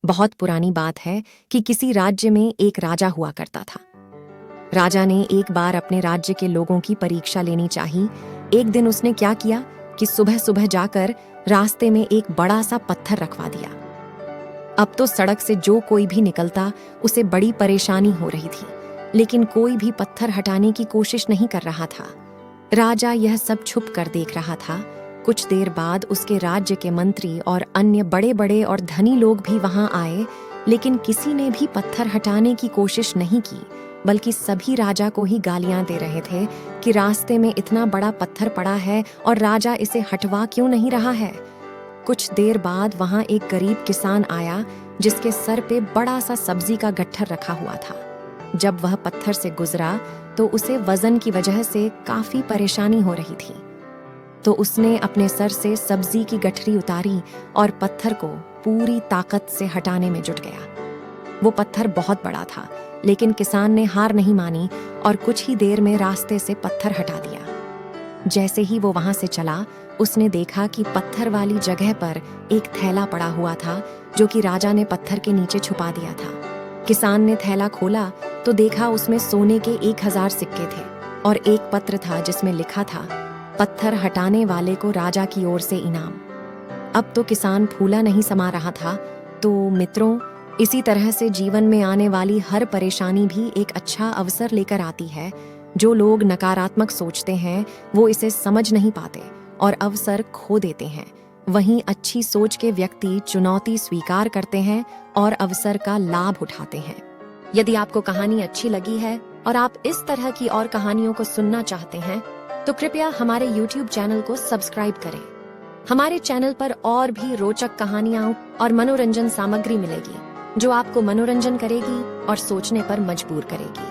बहुत पुरानी बात है कि किसी राज्य में एक राजा हुआ करता था। राजा ने एक बार अपने राज्य के लोगों की परीक्षा लेनी चाही। एक दिन उसने क्या किया कि सुबह सुबह जाकर रास्ते में एक बड़ा सा पत्थर रखवा दिया। अब तो सड़क से जो कोई भी निकलता उसे बड़ी परेशानी हो रही थी, लेकिन कोई भी पत्थर हटाने की कोशिश नहीं कर रहा था। राजा यह सब छुप कर देख रहा था। कुछ देर बाद उसके राज्य के मंत्री और अन्य बड़े बड़े और धनी लोग भी वहां आए, लेकिन किसी ने भी पत्थर हटाने की कोशिश नहीं की, बल्कि सभी राजा को ही गालियां दे रहे थे कि रास्ते में इतना बड़ा पत्थर पड़ा है और राजा इसे हटवा क्यों नहीं रहा है। कुछ देर बाद वहां एक गरीब किसान आया जिसके सर पे बड़ा सा सब्जी का गट्ठर रखा हुआ था। जब वह पत्थर से गुजरा तो उसे वजन की वजह से काफी परेशानी हो रही थी, तो उसने अपने सर से सब्जी की गठरी उतारी और पत्थर को पूरी ताकत से हटाने में जुट गया। वो पत्थर बहुत बड़ा था, लेकिन किसान ने हार नहीं मानी और कुछ ही देर में रास्ते से पत्थर हटा दिया। जैसे ही वो वहां से चला, उसने देखा कि पत्थर वाली जगह पर एक थैला पड़ा हुआ था जो कि राजा ने पत्थर के नीचे छुपा दिया था। किसान ने थैला खोला तो देखा उसमें सोने के 1000 सिक्के थे और एक पत्र था जिसमें लिखा था, पत्थर हटाने वाले को राजा की ओर से इनाम। अब तो किसान फूला नहीं समा रहा था। तो मित्रों, इसी तरह से जीवन में आने वाली हर परेशानी भी एक अच्छा अवसर लेकर आती है। जो लोग नकारात्मक सोचते हैं वो इसे समझ नहीं पाते और अवसर खो देते हैं। वहीं अच्छी सोच के व्यक्ति चुनौती स्वीकार करते हैं और अवसर का लाभ उठाते हैं। यदि आपको कहानी अच्छी लगी है और आप इस तरह की और कहानियों को सुनना चाहते हैं तो कृपया हमारे YouTube चैनल को सब्सक्राइब करें। हमारे चैनल पर और भी रोचक कहानियां और मनोरंजन सामग्री मिलेगी जो आपको मनोरंजन करेगी और सोचने पर मजबूर करेगी।